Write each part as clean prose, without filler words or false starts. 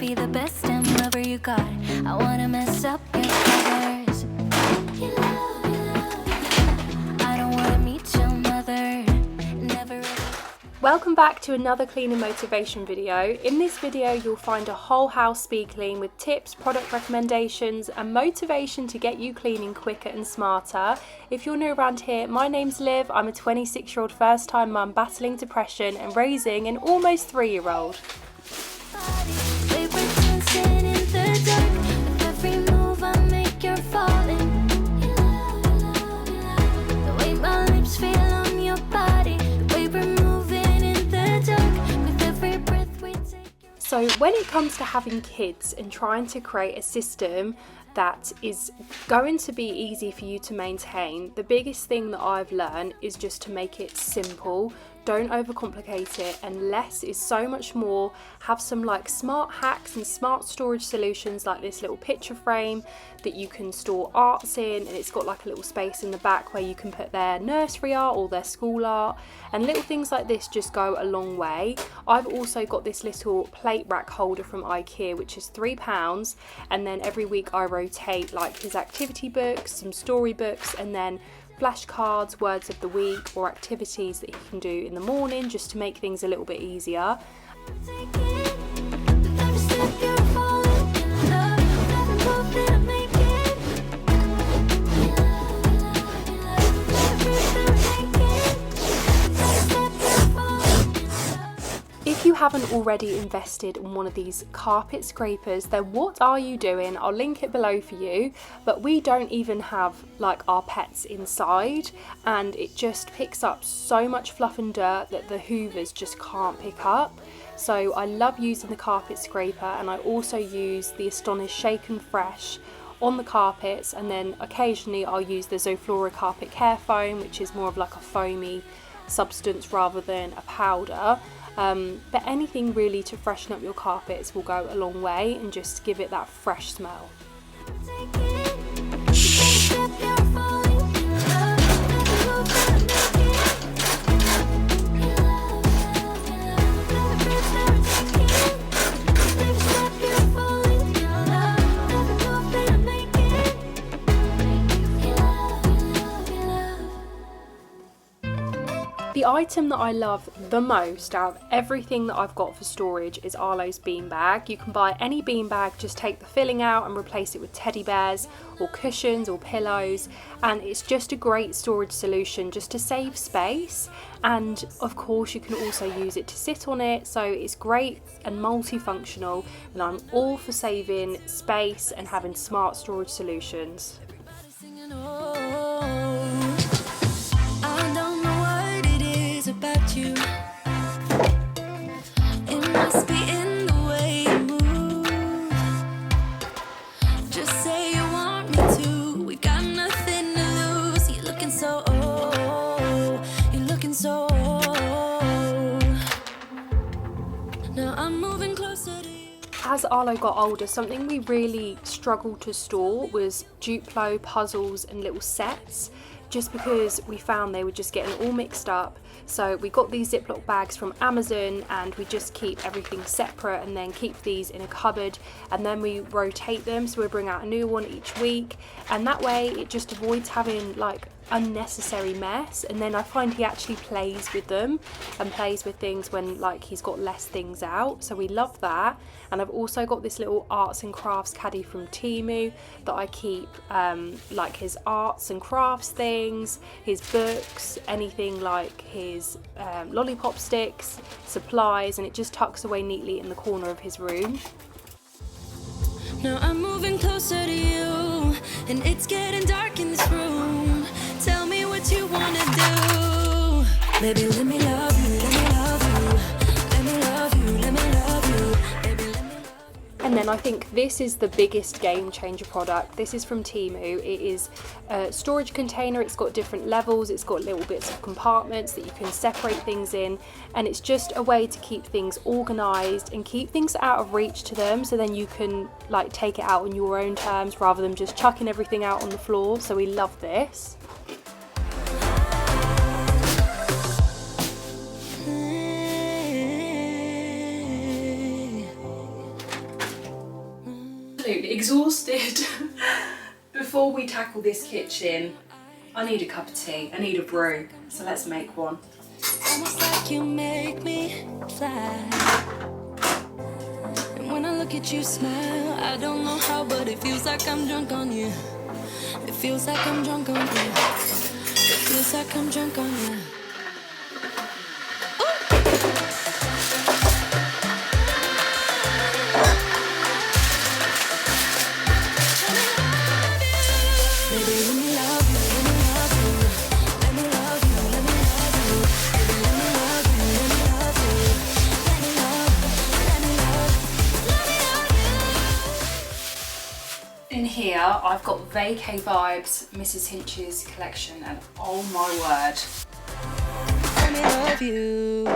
be the best damn lover you got. I wanna mess up your covers. I don't wanna meet your mother. Never. Welcome back to another cleaning motivation video. In this video you'll find a whole house speed clean with tips, product recommendations and motivation to get you cleaning quicker and smarter. If you're new around here, my name's Liv. I'm a 26-year-old first time mum battling depression and raising an almost 3-year-old. We were dancing in the dark. With every move I make, you're falling. The way my lips feel on your body. The way we're moving in the dark. With every breath we take. So when it comes to having kids and trying to create a system that is going to be easy for you to maintain, the biggest thing that I've learned is just to make it simple. Don't overcomplicate it, and less is so much more. Have some like smart hacks and smart storage solutions like this little picture frame that you can store arts in, and it's got like a little space in the back where you can put their nursery art or their school art, and little things like this just go a long way. I've also got this little plate rack holder from IKEA which is £3, and then every week I rotate like his activity books, some storybooks, and then flashcards, words of the week or activities that he can do in the morning just to make things a little bit easier. If you haven't already invested in one of these carpet scrapers, then what are you doing? I'll link it below for you, but we don't even have like our pets inside, and it just picks up so much fluff and dirt that the hoovers just can't pick up. So I love using the carpet scraper, and I also use the Astonish Shake and Fresh on the carpets, and then occasionally I'll use the Zoflora carpet care foam, which is more of like a foamy substance rather than a powder. But anything really to freshen up your carpets will go a long way and just give it that fresh smell. The item that I love the most out of everything that I've got for storage is Arlo's beanbag. You can buy any beanbag, just take the filling out and replace it with teddy bears or cushions or pillows, and it's just a great storage solution just to save space, and of course you can also use it to sit on it, so it's great and multifunctional, and I'm all for saving space and having smart storage solutions. About you, it must be in the way you move. Just say you want me to. We got nothing to lose. You're looking so old. You're looking so old. Now I'm moving closer to you. As Arlo got older, something we really struggled to store was Duplo puzzles and little sets, just because we found they were just getting all mixed up. So we got these Ziploc bags from Amazon, and we just keep everything separate and then keep these in a cupboard, and then we rotate them, so we bring out a new one each week, and that way it just avoids having like unnecessary mess. And then I find he actually plays with them and plays with things when like he's got less things out, so we love that. And I've also got this little arts and crafts caddy from Temu that I keep like his arts and crafts things, his books, anything like his lollipop sticks, supplies, and it just tucks away neatly in the corner of his room. Now I'm moving closer to you, and it's getting dark in this room. Tell me what you wanna do. Baby, let me love you, let me love you. Let me love you, let me love you. Baby, let me love you. And then I think this is the biggest game changer product. This is from Temu. It is a storage container. It's got different levels. It's got little bits of compartments that you can separate things in. And it's just a way to keep things organized and keep things out of reach to them. So then you can like take it out on your own terms rather than just chucking everything out on the floor. So we love this. exhausted. Before we tackle this kitchen, I need a cup of tea, I need a brew, so let's make one. Almost like you make me fly. And when I look at you smile, I don't know how, but it feels like I'm drunk on you. It feels like I'm drunk on you. It feels like I'm drunk on you. In here, I've got Vacay Vibes Mrs. Hinch's collection, and oh my word. Let me love you.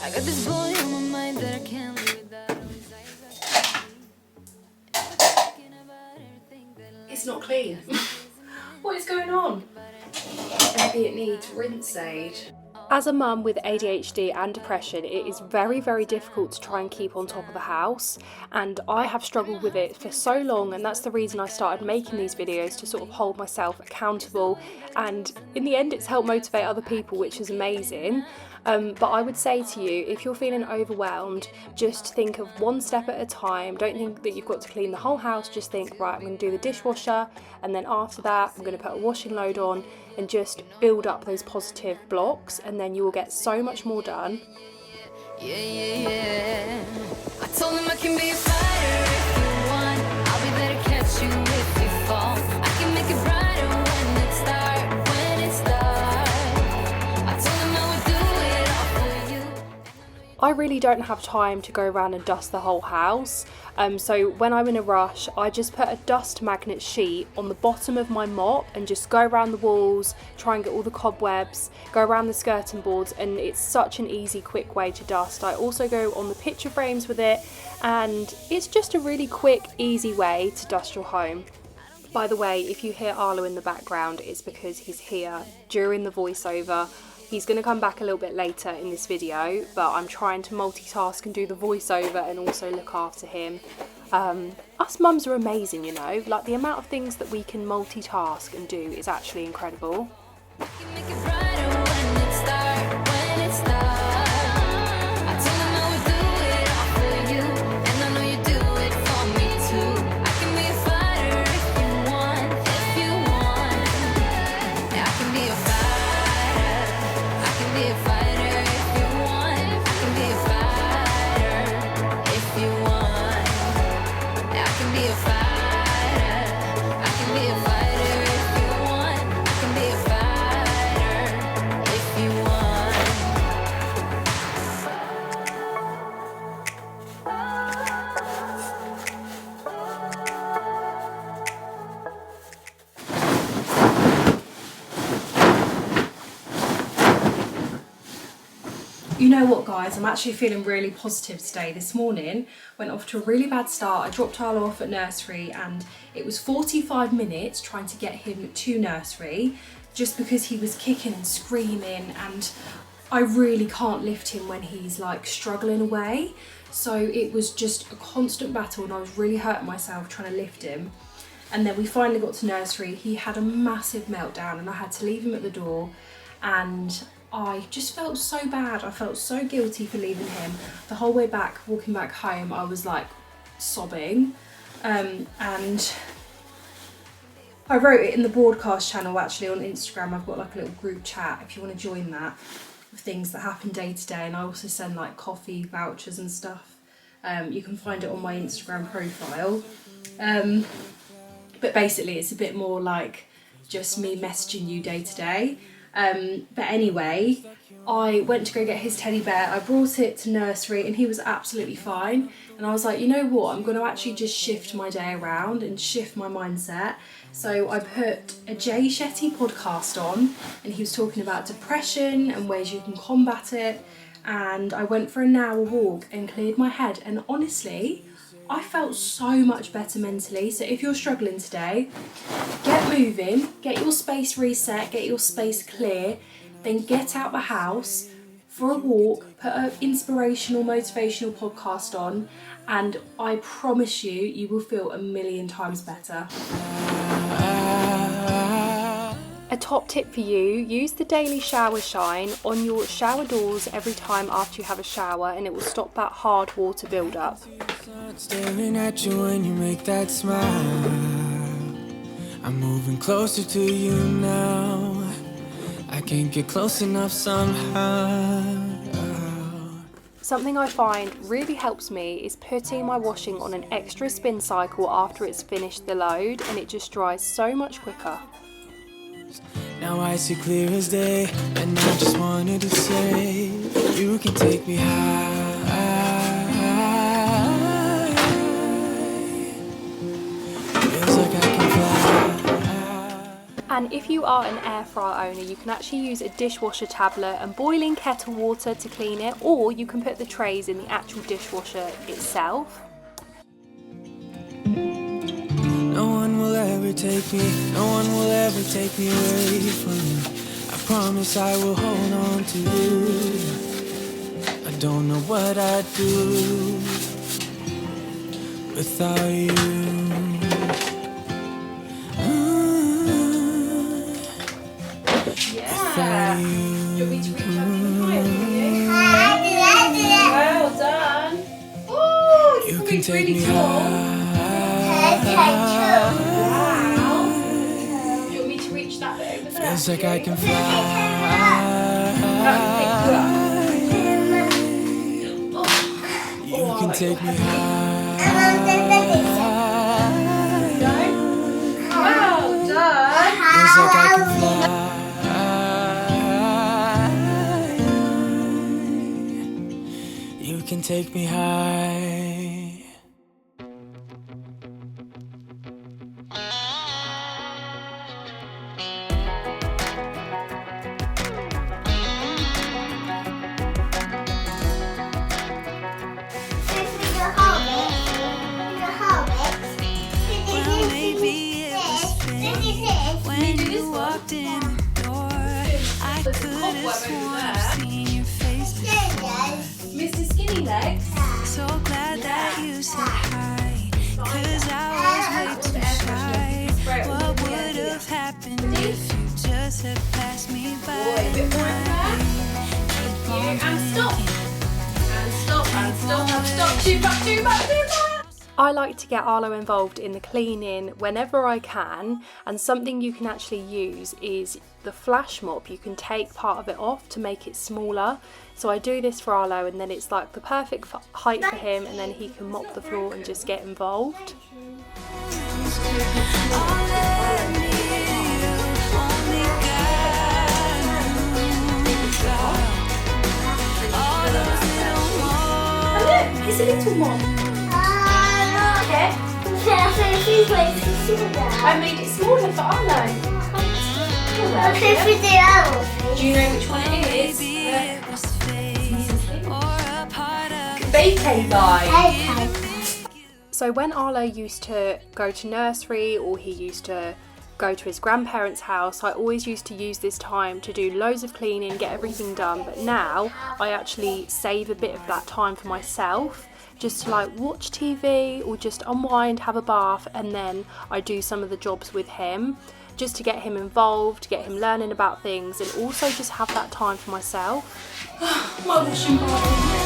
I got this boy on my mind that I can't live without. It's not clean. What is going on? Maybe it needs rinse aid. As a mum with ADHD and depression, it is very, very difficult to try and keep on top of the house, and I have struggled with it for so long, and that's the reason I started making these videos, to sort of hold myself accountable, and in the end it's helped motivate other people, which is amazing. But I would say to you, if you're feeling overwhelmed, just think of one step at a time. Don't think that you've got to clean the whole house. Just think, right, I'm going to do the dishwasher, and then after that I'm going to put a washing load on, and just build up those positive blocks, and then you will get so much more done. Yeah, yeah, yeah. I told him I can be a fighter if you want. I'll be there to catch you if you fall. I can make it brighter when it's dark, when it's dark. I told him I would do it all for you. I really don't have time to go around and dust the whole house, so when I'm in a rush, I just put a dust magnet sheet on the bottom of my mop and just go around the walls, try and get all the cobwebs, go around the skirting boards, and it's such an easy, quick way to dust. I also go on the picture frames with it, and it's just a really quick, easy way to dust your home. By the way, if you hear Arlo in the background, it's because he's here during the voiceover. He's going to come back a little bit later in this video, but I'm trying to multitask and do the voiceover and also look after him. Us mums are amazing, you know, like the amount of things that we can multitask and do is actually incredible. I can make it brighter when it's dark, when it's dark. I told him I would do it all for you, and I know you do it for me too. I can be a fighter if you want, if you want. Yeah, I can be a fighter. I can be a fighter if you want. I can be a fighter if you want. Yeah, I can be a fighter. I can be a fighter if you want. I can be a fighter if you want. You know what, guys, I'm actually feeling really positive today. This morning went off to a really bad start. I dropped Arlo off at nursery, and it was 45 minutes trying to get him to nursery just because he was kicking and screaming, and I really can't lift him when he's like struggling away. So it was just a constant battle, and I was really hurting myself trying to lift him. And then we finally got to nursery. He had a massive meltdown, and I had to leave him at the door, and I just felt so bad. I felt so guilty for leaving him. The whole way back, walking back home, I was like sobbing. And I wrote it in the broadcast channel actually on Instagram. I've got like a little group chat if you want to join that, with things that happen day to day. And I also send like coffee vouchers and stuff. You can find it on my Instagram profile. But basically it's a bit more like just me messaging you day to day. But anyway, I went to go get his teddy bear. I brought it to nursery and he was absolutely fine. And I was like, you know what, I'm going to actually just shift my day around and shift my mindset. So I put a Jay Shetty podcast on, and he was talking about depression and ways you can combat it. And I went for an hour walk and cleared my head. And honestly, I felt so much better mentally. So if you're struggling today, get moving, get your space reset, get your space clear, then get out the house for a walk, put an inspirational, motivational podcast on, and I promise you, you will feel a million times better. A top tip for you, use the daily shower shine on your shower doors every time after you have a shower, and it will stop that hard water build up. Staring at you when you make that smile. I'm moving closer to you now. I can't get close enough somehow. Something I find really helps me is putting my washing on an extra spin cycle after it's finished the load, and it just dries so much quicker. Now I see clear as day, and I just wanted to say, you can take me high. Feels like I can fly. And if you are an air fryer owner, you can actually use a dishwasher tablet and boiling kettle water to clean it, or you can put the trays in the actual dishwasher itself. No one will ever take me, no one will ever take me away from you. I promise I will hold on to you. I don't know what I'd do without you. Without you. Do you want me to reach up even higher for you? Well done. Oh, You it's can take really me tall. high. Wow. Do you want me to reach that bit over there? Feels like I can fly. You can take me high. Well done. Feels like I can fly. You can take me high. When you walked in the door, I There's a could cobweb have over sworn there. I've seen your face before. Mr. Skinny Legs. So glad that you said hi, 'cause I was way too shy. What would have happened if you just had passed me by? A bit more in there. Thank you. And stop. And stop. And stop. And stop. Too much. Too much. Too much. I like to get Arlo involved in the cleaning whenever I can, and something you can actually use is the flash mop. You can take part of it off to make it smaller. So I do this for Arlo, and then it's like the perfect height for him, and then he can mop the floor and just get involved. It's a little mop. Okay. I made it smaller for Arlo. Do you know which one it is? Bacon guy. So when Arlo used to go to nursery, or he used to go to his grandparents' house, I always used to use this time to do loads of cleaning, get everything done. But now I actually save a bit of that time for myself, just to like watch TV or just unwind, have a bath, and then I do some of the jobs with him, just to get him involved, get him learning about things, and also just have that time for myself. My washing body.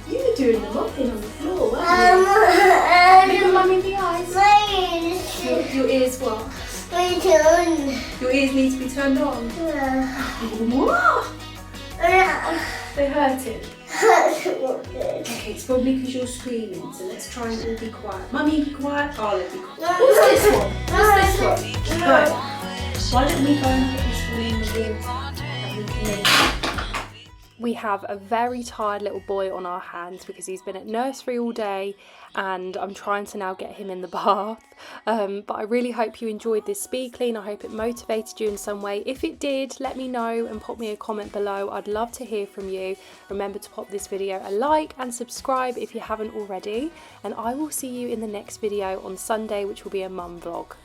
You were doing the mopping on the floor, weren't you? Look at Mummy in the eyes. Your ears what? Your ears need to be turned on. What? They hurted. Okay, it's probably because you're screaming, so let's try and all be quiet. Mummy, be quiet. Oh, let me be quiet. What's this one? What's this one? Right. Why don't we go and put this one in the room and we can leave? we have a very tired little boy on our hands because he's been at nursery all day and I'm trying to now get him in the bath. But I really hope you enjoyed this speed clean. I hope it motivated you in some way. If it did, let me know and pop me a comment below. I'd love to hear from you. Remember to pop this video a like and subscribe if you haven't already. And I will see you in the next video on Sunday, which will be a mum vlog.